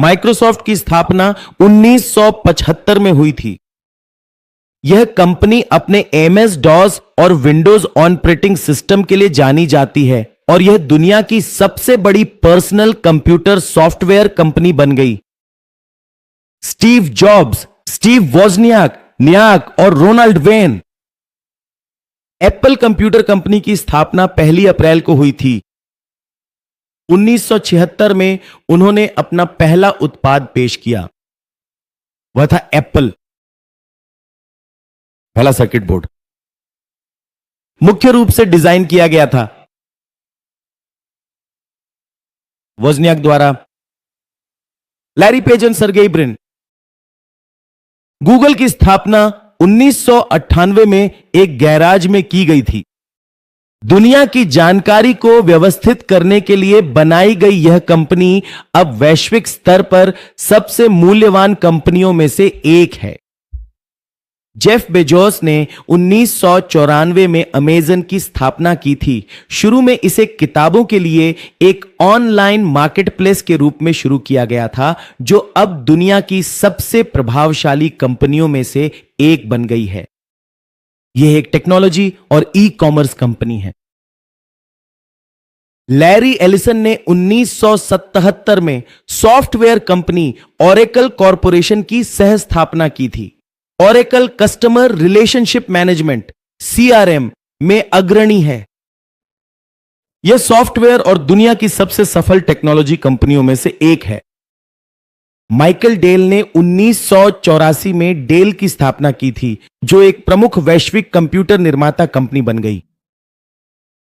Microsoft की स्थापना 1975 में हुई थी। यह कंपनी अपने MS DOS और विंडोज ऑपरेटिंग सिस्टम के लिए जानी जाती है और यह दुनिया की सबसे बड़ी पर्सनल कंप्यूटर सॉफ्टवेयर कंपनी बन गई। स्टीव जॉब्स, स्टीव वोजनियाक, न्याक और Ronald Wayne. Apple computer company की स्थापना 1 अप्रैल को हुई थी। 1976 में उन्होंने अपना पहला उत्पाद पेश किया, वह था एप्पल, पहला सर्किट बोर्ड। मुख्य रूप से डिजाइन किया गया था वोजनियाक द्वारा, लैरी पेज और सर्गेई ब्रिन। गूगल की स्थापना 1998 में एक गैराज में की गई थी। दुनिया की जानकारी को व्यवस्थित करने के लिए बनाई गई यह कंपनी अब वैश्विक स्तर पर सबसे मूल्यवान कंपनियों में से एक है। जेफ बेजोस ने 1994 में अमेज़न की स्थापना की थी। शुरू में इसे किताबों के लिए एक ऑनलाइन मार्केटप्लेस के रूप में शुरू किया गया था, जो अब दुनिया की सबसे प्रभावशाली कंपनियों में से एक बन गई है। यह एक टेक्नोलॉजी और ई-कॉमर्स कंपनी है। लैरी एलिसन ने 1977 में सॉफ्टवेयर कंपनी ओरेकल कॉरपोरेशन की सह स्थापना की थी। Oracle customer relationship management CRM में अग्रणी है। यह सॉफ्टवेयर और दुनिया की सबसे सफल टेक्नोलॉजी कंपनियों में से एक है। माइकल डेल ने 1984 में डेल की स्थापना की थी, जो एक प्रमुख वैश्विक कंप्यूटर निर्माता कंपनी बन गई।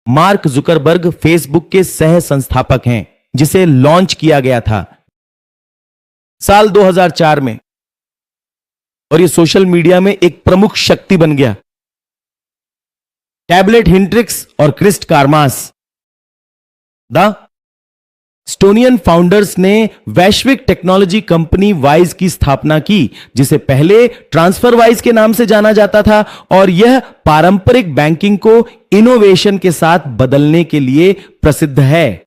मार्क जुकरबर्ग फेसबुक के सह संस्थापक हैं, जिसे लॉन्च किया गया था साल 2004 में, और यह सोशल मीडिया में एक प्रमुख शक्ति बन गया। टैबलेट हिंड्रिक्स और क्रिस्ट कार्मास, द स्टोनियन फाउंडर्स ने वैश्विक टेक्नोलॉजी कंपनी वाइज की स्थापना की, जिसे पहले ट्रांसफरवाइज के नाम से जाना जाता था, और यह पारंपरिक बैंकिंग को इनोवेशन के साथ बदलने के लिए प्रसिद्ध है।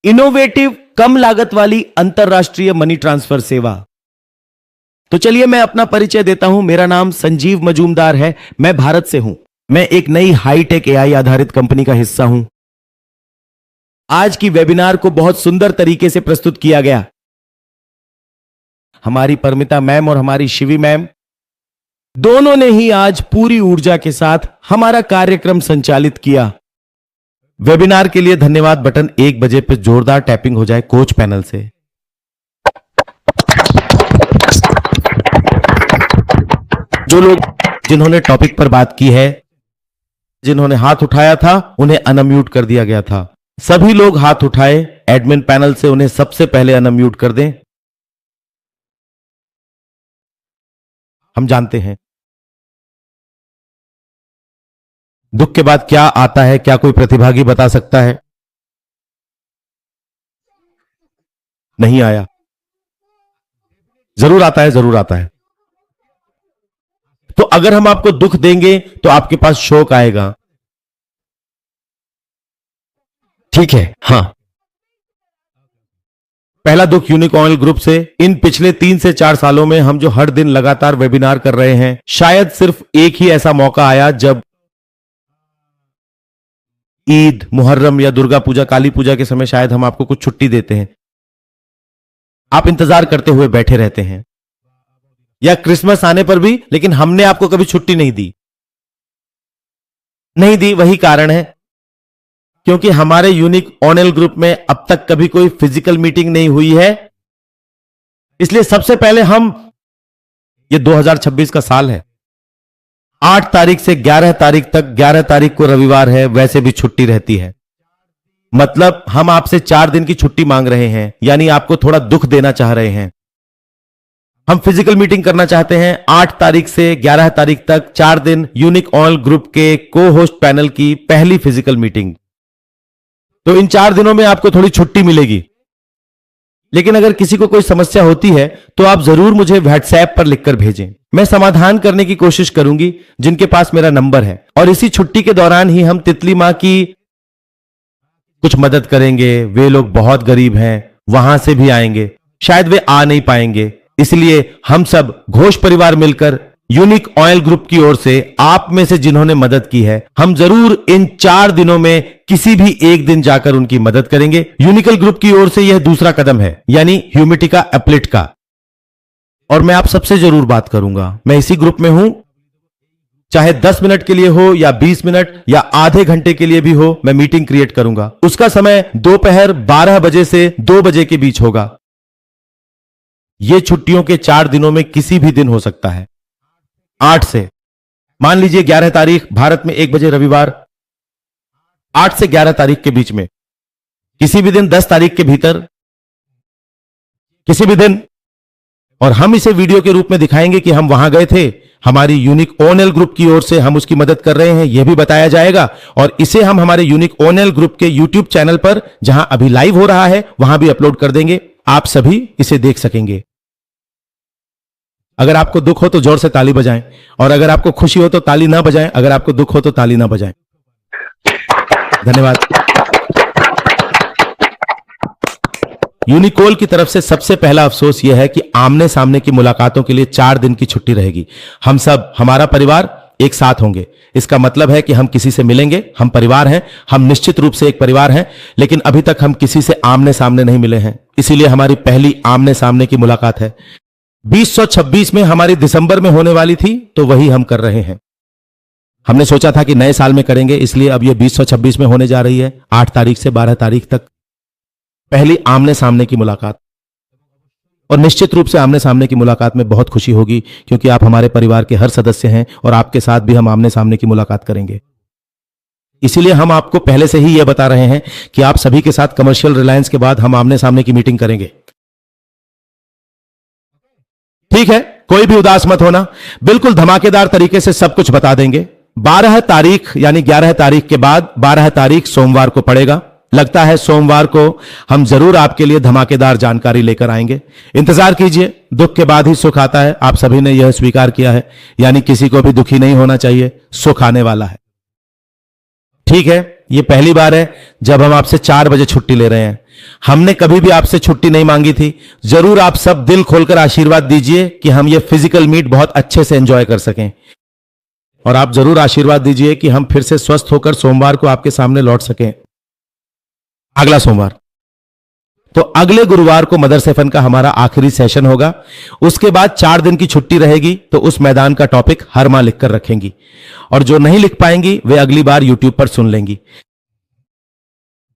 इनोवेटिव, कम लागत वाली अंतरराष्ट्रीय मनी ट्रांसफर सेवा। तो चलिए मैं अपना परिचय देता हूं। मेरा नाम संजीव मजूमदार है। मैं भारत से हूं। मैं एक नई हाईटेक AI आधारित कंपनी का हिस्सा हूं। आज की वेबिनार को बहुत सुंदर तरीके से प्रस्तुत किया गया। हमारी परमिता मैम और हमारी शिवी मैम दोनों ने ही आज पूरी ऊर्जा के साथ हमारा कार्यक्रम संचालित किया। वेबिनार के लिए धन्यवाद। बटन 1 बजे पे जोरदार टैपिंग हो जाए कोच पैनल से। जो लोग जिन्होंने टॉपिक पर बात की है, जिन्होंने हाथ उठाया था, उन्हें अनम्यूट कर दिया गया था। सभी लोग हाथ उठाए एडमिन पैनल से, उन्हें सबसे पहले अनम्यूट कर दें। हम जानते हैं दुख के बाद क्या आता है। क्या कोई प्रतिभागी बता सकता है? नहीं आया। जरूर आता है, जरूर आता है। तो अगर हम आपको दुख देंगे तो आपके पास शोक आएगा, ठीक है? हां, पहला दुख यूनिक ऑयल ग्रुप से। इन पिछले 3 से 4 सालों में हम जो हर दिन लगातार वेबिनार कर रहे हैं, शायद सिर्फ एक ही ऐसा मौका आया जब ईद, मुहर्रम या दुर्गा पूजा, काली पूजा के समय शायद हम आपको कुछ छुट्टी देते हैं। आप इंतजार करते हुए बैठे रहते हैं, या क्रिसमस आने पर भी, लेकिन हमने आपको कभी छुट्टी नहीं दी। वही कारण है क्योंकि हमारे यूनिक ऑनल ग्रुप में अब तक कभी कोई फिजिकल मीटिंग नहीं हुई है। इसलिए सबसे पहले ये 2026 का साल है। 8 तारीख से 11 तारीख तक, 11 तारीख को रविवार है, वैसे भी छुट्टी रहती है। मतलब हम आपसे 4 दिन की छुट्टी मांग रहे हैं, यानी आपको थोड़ा दुख देना चाह रहे हैं। हम फिजिकल मीटिंग करना चाहते हैं 8 तारीख से 11 तारीख तक, 4 दिन यूनिक ऑनल ग्रुप के को होस्ट पैनल की पहली फिजिकल मीटिंग। तो इन 4 दिनों में आपको थोड़ी छुट्टी मिलेगी। लेकिन अगर किसी को कोई समस्या होती है तो आप जरूर मुझे व्हाट्सएप पर लिखकर भेजें। मैं समाधान करने की कोशिश करूंगी जिनके पास मेरा नंबर है। और इसी छुट्टी के दौरान ही हम तितली मां की कुछ मदद करेंगे। वे लोग बहुत गरीब हैं, वहां से भी आएंगे। शायद वे आ नहीं पाएंगे। इसलिए हम सब घोष परिवार मिलकर यूनिक ऑयल ग्रुप की ओर से आप में से जिन्होंने मदद की है, हम जरूर इन 4 दिनों में किसी भी एक दिन जाकर उनकी मदद करेंगे। यूनिकल ग्रुप की ओर से यह दूसरा कदम है, यानी ह्यूमिटिका एप्लेट का। और मैं आप सबसे जरूर बात करूंगा। मैं इसी ग्रुप में हूं, चाहे 10 मिनट के लिए हो या 20 मिनट या आधे घंटे के लिए भी हो, मैं मीटिंग क्रिएट करूंगा। उसका समय दोपहर 12 बजे से 2 बजे के बीच होगा। यह छुट्टियों के 4 दिनों में किसी भी दिन हो सकता है। 8 से मान लीजिए 11 तारीख भारत में 1 बजे रविवार, 8 से 11 तारीख के बीच में किसी भी दिन, 10 तारीख के भीतर किसी भी दिन। और हम इसे वीडियो के रूप में दिखाएंगे कि हम वहां गए थे, हमारी यूनिक ओएनएल ग्रुप की ओर से हम उसकी मदद कर रहे हैं, यह भी बताया जाएगा। और इसे हम हमारे यूनिक ओएनएल ग्रुप के यूट्यूब चैनल पर, जहां अभी लाइव हो रहा है, वहां भी अपलोड कर देंगे। आप सभी इसे देख सकेंगे। अगर आपको दुख हो तो जोर से ताली बजाएं, और अगर आपको खुशी हो तो ताली ना बजाएं, अगर आपको दुख हो तो ताली ना बजाएं। धन्यवाद। यूनिकोल की तरफ से सबसे पहला अफसोस यह है कि आमने सामने की मुलाकातों के लिए 4 दिन की छुट्टी रहेगी। हम सब, हमारा परिवार एक साथ होंगे। इसका मतलब है कि हम किसी से मिलेंगे, हम परिवार हैं, हम निश्चित रूप से एक परिवार हैं, लेकिन अभी तक हम किसी से आमने सामने नहीं मिले हैं। इसीलिए हमारी पहली आमने सामने की मुलाकात है। 2026 में हमारी दिसंबर में होने वाली थी, तो वही हम कर रहे हैं। हमने सोचा था कि नए साल में करेंगे, इसलिए अब यह 2026 में होने जा रही है। 8 तारीख से 12 तारीख तक पहली आमने सामने की मुलाकात। और निश्चित रूप से आमने सामने की मुलाकात में बहुत खुशी होगी, क्योंकि आप हमारे परिवार के हर सदस्य हैं और आपके साथ भी हम आमने सामने की मुलाकात करेंगे। इसीलिए हम आपको पहले से ही यह बता रहे हैं कि आप सभी के साथ कमर्शियल रिलायंस के बाद हम आमने सामने की मीटिंग करेंगे। ठीक है, कोई भी उदास मत होना, बिल्कुल धमाकेदार तरीके से सब कुछ बता देंगे। 12 तारीख यानी 11 तारीख के बाद 12 तारीख सोमवार को पड़ेगा। लगता है सोमवार को हम जरूर आपके लिए धमाकेदार जानकारी लेकर आएंगे। इंतजार कीजिए, दुख के बाद ही सुख आता है। आप सभी ने यह स्वीकार किया है, यानी किसी को भी दुखी नहीं होना चाहिए, सुख आने वाला है। ठीक है, यह पहली बार है जब हम आपसे 4 बजे छुट्टी ले रहे हैं। हमने कभी भी आपसे छुट्टी नहीं मांगी थी। जरूर आप सब दिल खोलकर आशीर्वाद दीजिए कि हम यह फिजिकल मीट बहुत अच्छे से एंजॉय कर सकें। और आप जरूर आशीर्वाद दीजिए कि हम फिर से स्वस्थ होकर सोमवार को आपके सामने लौट सकें। अगला सोमवार, तो अगले गुरुवार को मदर्स एफएन का हमारा आखिरी सेशन होगा। उसके बाद 4 दिन की छुट्टी रहेगी, तो उस मैदान का टॉपिक हर मां लिखकर रखेंगी, और जो नहीं लिख पाएंगी वे अगली बार यूट्यूब पर सुन लेंगी।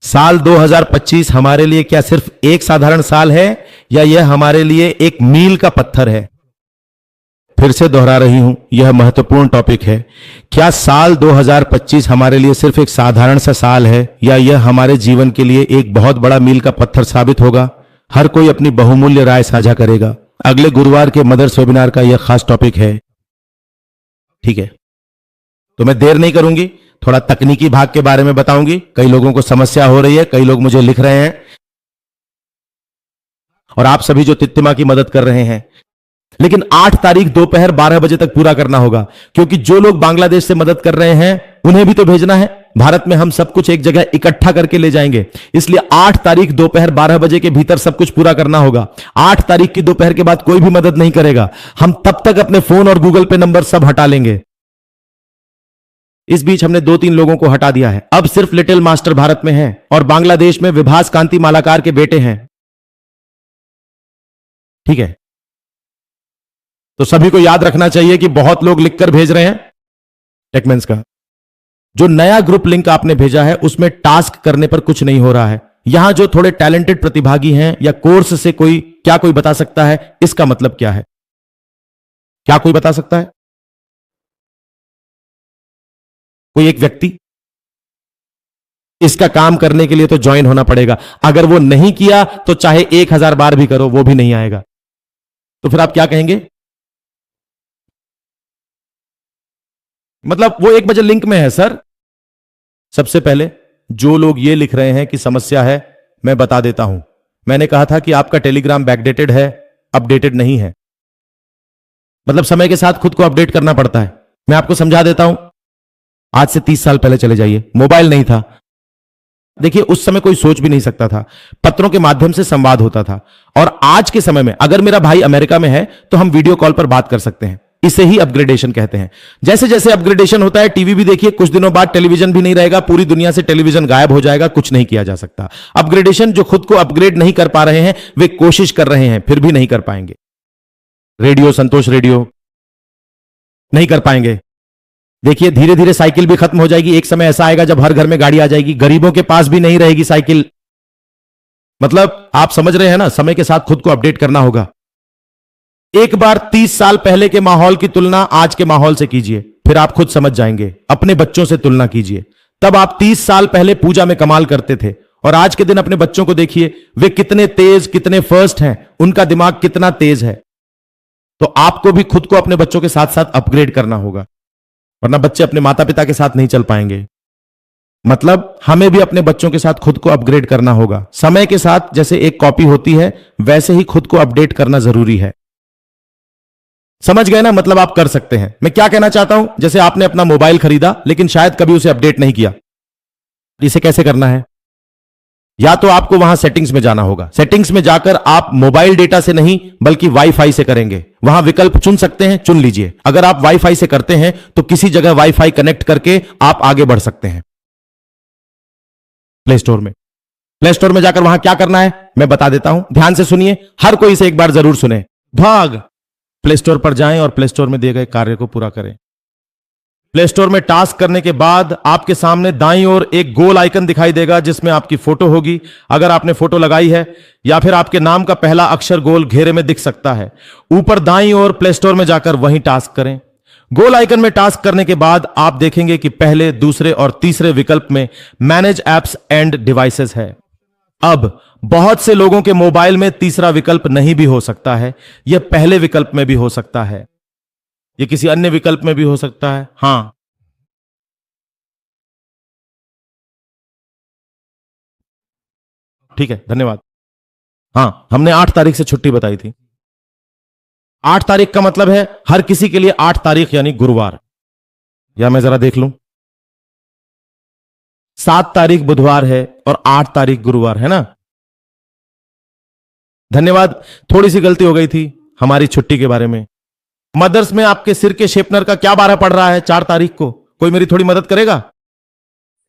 साल 2025 हमारे लिए क्या सिर्फ एक साधारण साल है, या यह हमारे लिए एक मील का पत्थर है? फिर से दोहरा रही हूं, यह महत्वपूर्ण टॉपिक है। क्या साल 2025 हमारे लिए सिर्फ एक साधारण सा साल है, या यह हमारे जीवन के लिए एक बहुत बड़ा मील का पत्थर साबित होगा? हर कोई अपनी बहुमूल्य राय साझा करेगा। अगले गुरुवार के मदर्स वेबिनार का यह खास टॉपिक है। ठीक है, तो मैं देर नहीं करूंगी, थोड़ा तकनीकी भाग के बारे में बताऊंगी। कई लोगों को समस्या हो रही है, कई लोग मुझे लिख रहे हैं, और आप सभी जो तित्तिमा की मदद कर रहे हैं। लेकिन 8 तारीख दोपहर 12 बजे तक पूरा करना होगा, क्योंकि जो लोग बांग्लादेश से मदद कर रहे हैं उन्हें भी तो भेजना है। भारत में हम सब कुछ एक जगह इकट्ठा करके ले जाएंगे, इसलिए 8 तारीख दोपहर 12 बजे के भीतर सब कुछ पूरा करना होगा। 8 तारीख की दोपहर के बाद कोई भी मदद नहीं करेगा। हम तब तक अपने फोन और गूगल पे नंबर सब हटा लेंगे। इस बीच हमने 2-3 लोगों को हटा दिया है। अब सिर्फ लिटिल मास्टर भारत में हैं, और बांग्लादेश में विभास कांति मालाकार के बेटे हैं। ठीक है, तो सभी को याद रखना चाहिए कि बहुत लोग लिखकर भेज रहे हैं टेकमेंस का। जो नया ग्रुप लिंक आपने भेजा है उसमें टास्क करने पर कुछ नहीं हो रहा है। यहां जो थोड़े टैलेंटेड प्रतिभागी हैं, या कोर्स से कोई बता सकता है इसका मतलब क्या है? क्या कोई बता सकता है? कोई एक व्यक्ति? इसका काम करने के लिए तो ज्वाइन होना पड़ेगा। अगर वो नहीं किया तो चाहे 1000 बार भी करो, वो भी नहीं आएगा। तो फिर आप क्या कहेंगे? मतलब वो 1 बजे लिंक में है सर। सबसे पहले जो लोग ये लिख रहे हैं कि समस्या है, मैं बता देता हूं। मैंने कहा था कि आपका टेलीग्राम बैकडेटेड है, अपडेटेड नहीं है। मतलब समय के साथ खुद को अपडेट करना पड़ता है। मैं आपको समझा देता हूं। आज से 30 साल पहले चले जाइए, मोबाइल नहीं था, देखिए उस समय कोई सोच भी नहीं सकता था, पत्रों के माध्यम से संवाद होता था। और आज के समय में अगर मेरा भाई अमेरिका में है तो हम वीडियो कॉल पर बात कर सकते हैं। इसे ही अपग्रेडेशन कहते हैं। जैसे जैसे अपग्रेडेशन होता है, टीवी भी देखिए, कुछ दिनों बाद टेलीविजन भी नहीं रहेगा, पूरी दुनिया से टेलीविजन गायब हो जाएगा, कुछ नहीं किया जा सकता। अपग्रेडेशन, जो खुद को अपग्रेड नहीं कर पा रहे हैं वे कोशिश कर रहे हैं, फिर भी नहीं कर पाएंगे। रेडियो, संतोष रेडियो नहीं कर पाएंगे। देखिए धीरे धीरे साइकिल भी खत्म हो जाएगी। एक समय ऐसा आएगा जब हर घर में गाड़ी आ जाएगी, गरीबों के पास भी नहीं रहेगी साइकिल। मतलब आप समझ रहे हैं ना, समय के साथ खुद को अपडेट करना होगा। एक बार 30 साल पहले के माहौल की तुलना आज के माहौल से कीजिए, फिर आप खुद समझ जाएंगे। अपने बच्चों से तुलना कीजिए। तब आप 30 साल पहले पूजा में कमाल करते थे, और आज के दिन अपने बच्चों को देखिए, वे कितने तेज, कितने फर्स्ट हैं, उनका दिमाग कितना तेज है। तो आपको भी खुद को अपने बच्चों के साथ साथ अपग्रेड करना होगा, वरना बच्चे अपने माता पिता के साथ नहीं चल पाएंगे। मतलब हमें भी अपने बच्चों के साथ खुद को अपग्रेड करना होगा। समय के साथ जैसे एक कॉपी होती है, वैसे ही खुद को अपडेट करना जरूरी है। समझ गए ना? मतलब आप कर सकते हैं। मैं क्या कहना चाहता हूं, जैसे आपने अपना मोबाइल खरीदा लेकिन शायद कभी उसे अपडेट नहीं किया। इसे कैसे करना है? या तो आपको वहां सेटिंग्स में जाना होगा। सेटिंग्स में जाकर आप मोबाइल डेटा से नहीं बल्कि वाईफाई से करेंगे। वहां विकल्प चुन सकते हैं, चुन लीजिए। अगर आप वाईफाई से करते हैं तो किसी जगह वाईफाई कनेक्ट करके आप आगे बढ़ सकते हैं। प्ले स्टोर में जाकर वहां क्या करना है मैं बता देता हूं, ध्यान से सुनिए। हर कोई इसे एक बार जरूर सुने। भाग प्ले स्टोर पर जाएं और प्ले स्टोर में दिए गए कार्य को पूरा करें। प्ले स्टोर में टास्क करने के बाद आपके सामने दाईं ओर एक गोल आइकन दिखाई देगा जिसमें आपकी फोटो होगी, अगर आपने फोटो लगाई है, या फिर आपके नाम का पहला अक्षर गोल घेरे में दिख सकता है। ऊपर दाईं ओर प्ले स्टोर में जाकर वहीं टास्क करें। गोल आइकन में टास्क करने के बाद आप देखेंगे कि पहले, दूसरे और तीसरे विकल्प में मैनेज एप्स एंड डिवाइसेस है। अब बहुत से लोगों के मोबाइल में तीसरा विकल्प नहीं भी हो सकता है। यह पहले विकल्प में भी हो सकता है, यह किसी अन्य विकल्प में भी हो सकता है। हां, ठीक है, धन्यवाद। हां, हमने 8 तारीख से छुट्टी बताई थी। 8 तारीख का मतलब है हर किसी के लिए 8 तारीख यानी गुरुवार। या मैं जरा देख लूं, 7 तारीख बुधवार है और 8 तारीख गुरुवार है ना। धन्यवाद। थोड़ी सी गलती हो गई थी हमारी छुट्टी के बारे में। मदर्स में आपके सिर के शेपनर का क्या बारह पड़ रहा है 4 तारीख को? कोई मेरी थोड़ी मदद करेगा?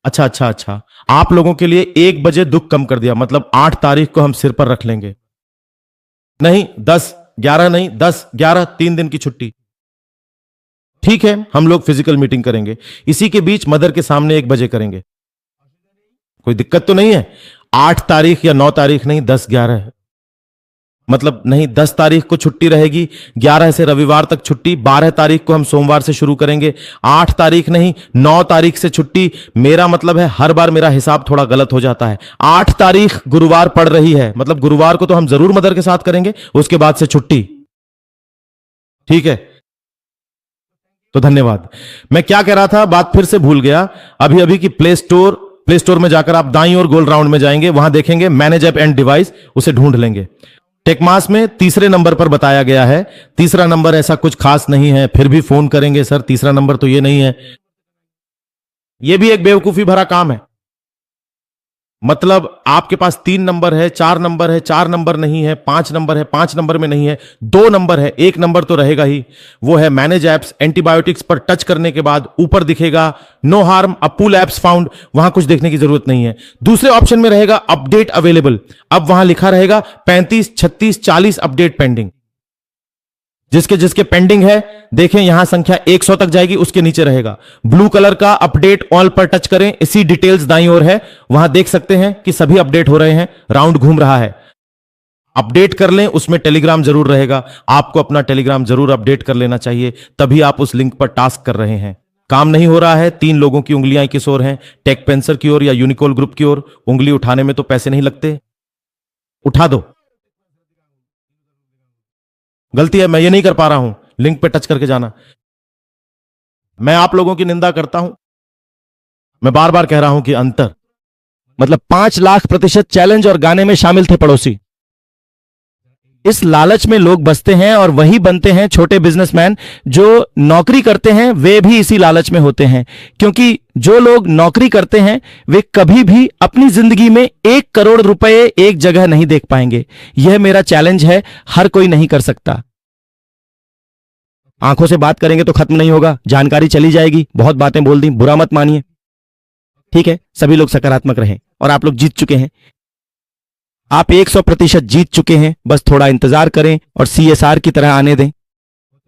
अच्छा अच्छा अच्छा, आप लोगों के लिए 1 बजे दुख कम कर दिया, मतलब 8 तारीख को हम सिर पर रख लेंगे। नहीं 10, 11 नहीं, 10, 11, 3 दिन की छुट्टी। ठीक है, हम लोग फिजिकल मीटिंग करेंगे। इसी के बीच मदर के सामने 1 बजे करेंगे। कोई दिक्कत तो नहीं है? 8 तारीख या 9 तारीख नहीं, 10, 11 है। मतलब नहीं, 10 तारीख को छुट्टी रहेगी, 11 से रविवार तक छुट्टी, 12 तारीख को हम सोमवार से शुरू करेंगे। 8 तारीख नहीं, 9 तारीख से छुट्टी। मेरा मतलब है हर बार मेरा हिसाब थोड़ा गलत हो जाता है। 8 तारीख गुरुवार पड़ रही है, मतलब गुरुवार को तो हम जरूर मदर के साथ करेंगे, उसके बाद से छुट्टी। ठीक है, तो धन्यवाद। मैं क्या कह रहा था, बात फिर से भूल गया। अभी अभी की प्ले स्टोर में जाकर आप दाईं ओर गोल राउंड में जाएंगे, वहां देखेंगे मैनेज ऐप एंड डिवाइस, उसे ढूंढ लेंगे। टेकमास में तीसरे नंबर पर बताया गया है। तीसरा नंबर ऐसा कुछ खास नहीं है, फिर भी फोन करेंगे सर तीसरा नंबर तो ये नहीं है। ये भी एक बेवकूफी भरा काम है। मतलब आपके पास 3 नंबर है, 4 नंबर है, 4 नंबर नहीं है, 5 नंबर है, 5 नंबर में नहीं है, 2 नंबर है, 1 नंबर तो रहेगा ही। वो है मैनेज एप्स। एंटीबायोटिक्स पर टच करने के बाद ऊपर दिखेगा नो हार्म, पुल एप्स फाउंड, वहां कुछ देखने की जरूरत नहीं है। दूसरे ऑप्शन में रहेगा अपडेट अवेलेबल, अब वहां लिखा रहेगा 35, 36, 40 अपडेट पेंडिंग। जिसके जिसके पेंडिंग है देखें, यहां संख्या 100 तक जाएगी, उसके नीचे रहेगा ब्लू कलर का अपडेट ऑल पर टच करें। इसी डिटेल्स दाईं ओर है, वहां देख सकते हैं कि सभी अपडेट हो रहे हैं, राउंड घूम रहा है। अपडेट कर लें, उसमें टेलीग्राम जरूर रहेगा। आपको अपना टेलीग्राम जरूर अपडेट कर लेना चाहिए, तभी आप उस लिंक पर टास्क कर रहे हैं। काम नहीं हो रहा है, 3 लोगों की उंगलियां किस ओर हैं, टेकपेंसर की ओर या यूनिकोल ग्रुप की ओर। उंगली उठाने में तो पैसे नहीं लगते, उठा दो। गलती है, मैं ये नहीं कर पा रहा हूं, लिंक पे टच करके जाना। मैं आप लोगों की निंदा करता हूं, मैं बार बार कह रहा हूं कि अंतर, मतलब 5 लाख % चैलेंज और गाने में शामिल थे पड़ोसी। इस लालच में लोग बसते हैं और वही बनते हैं छोटे बिजनेसमैन। जो नौकरी करते हैं वे भी इसी लालच में होते हैं, क्योंकि जो लोग नौकरी करते हैं वे कभी भी अपनी जिंदगी में 1 करोड़ रुपए एक जगह नहीं देख पाएंगे। यह मेरा चैलेंज है, हर कोई नहीं कर सकता। आंखों से बात करेंगे तो खत्म नहीं होगा, जानकारी चली जाएगी। बहुत बातें बोल दी, बुरा मत मानिए, ठीक है। सभी लोग सकारात्मक रहें और आप लोग जीत चुके हैं। आप 100% जीत चुके हैं, बस थोड़ा इंतजार करें और CSR की तरह आने दें।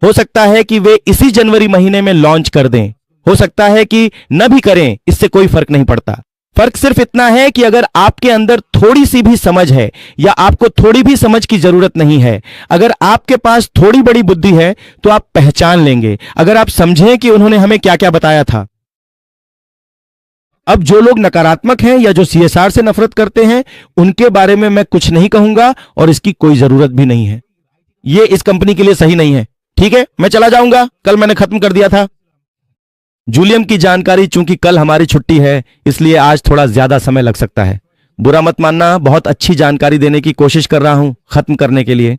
हो सकता है कि वे इसी जनवरी महीने में लॉन्च कर दें, हो सकता है कि न भी करें, इससे कोई फर्क नहीं पड़ता। फर्क सिर्फ इतना है कि अगर आपके अंदर थोड़ी सी भी समझ है या आपको थोड़ी भी समझ की जरूरत नहीं है, अगर आपके पास थोड़ी बड़ी बुद्धि है तो आप पहचान लेंगे। अगर आप समझें कि उन्होंने हमें क्या क्या बताया था। अब जो लोग नकारात्मक हैं या जो CSR से नफरत करते हैं, उनके बारे में मैं कुछ नहीं कहूंगा और इसकी कोई जरूरत भी नहीं है। ये इस कंपनी के लिए सही नहीं है, ठीक है। मैं चला जाऊंगा, कल मैंने खत्म कर दिया था। जूलियम की जानकारी, चूंकि कल हमारी छुट्टी है इसलिए आज थोड़ा ज्यादा समय लग सकता है। बुरा मत मानना, बहुत अच्छी जानकारी देने की कोशिश कर रहा हूं खत्म करने के लिए।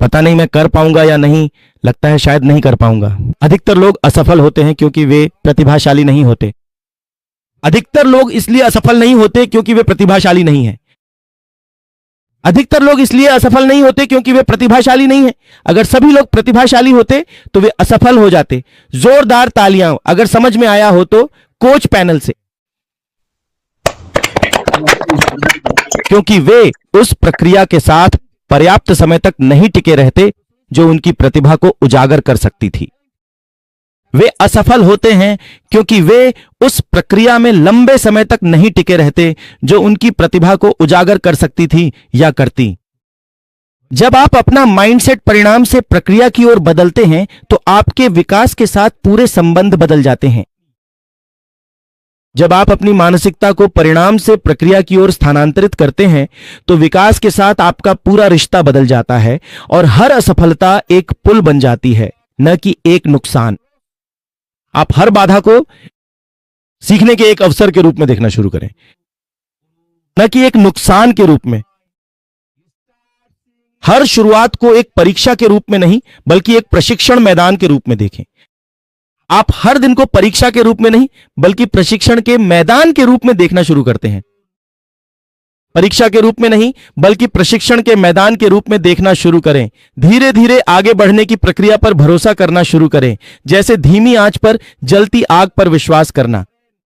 पता नहीं मैं कर पाऊंगा या नहीं, लगता है शायद नहीं कर पाऊंगा। अधिकतर लोग असफल होते हैं क्योंकि वे प्रतिभाशाली नहीं होते। अधिकतर लोग इसलिए असफल नहीं होते क्योंकि वे प्रतिभाशाली नहीं हैं। अधिकतर लोग इसलिए असफल नहीं होते क्योंकि वे प्रतिभाशाली नहीं हैं। अगर सभी लोग प्रतिभाशाली होते तो वे असफल हो जाते। जोरदार तालियां अगर समझ में आया हो तो कोच पैनल से, क्योंकि वे उस प्रक्रिया के साथ पर्याप्त समय तक नहीं टिके रहते जो उनकी प्रतिभा को उजागर कर सकती थी। वे असफल होते हैं क्योंकि वे उस प्रक्रिया में लंबे समय तक नहीं टिके रहते जो उनकी प्रतिभा को उजागर कर सकती थी या करती। जब आप अपना माइंडसेट परिणाम से प्रक्रिया की ओर बदलते हैं तो आपके विकास के साथ पूरे संबंध बदल जाते हैं। जब आप अपनी मानसिकता को परिणाम से प्रक्रिया की ओर स्थानांतरित करते हैं तो विकास के साथ आपका पूरा रिश्ता बदल जाता है और हर असफलता एक पुल बन जाती है, न कि एक नुकसान। आप हर बाधा को सीखने के एक अवसर के रूप में देखना शुरू करें, न कि एक नुकसान के रूप में। हर शुरुआत को एक परीक्षा के रूप में नहीं बल्कि एक प्रशिक्षण मैदान के रूप में देखें। आप हर दिन को परीक्षा के रूप में नहीं बल्कि प्रशिक्षण के मैदान के रूप में देखना शुरू करते हैं। परीक्षा के रूप में नहीं बल्कि प्रशिक्षण के मैदान के रूप में देखना शुरू करें। धीरे धीरे आगे बढ़ने की प्रक्रिया पर भरोसा करना शुरू करें, जैसे धीमी आंच पर जलती आग पर विश्वास करना।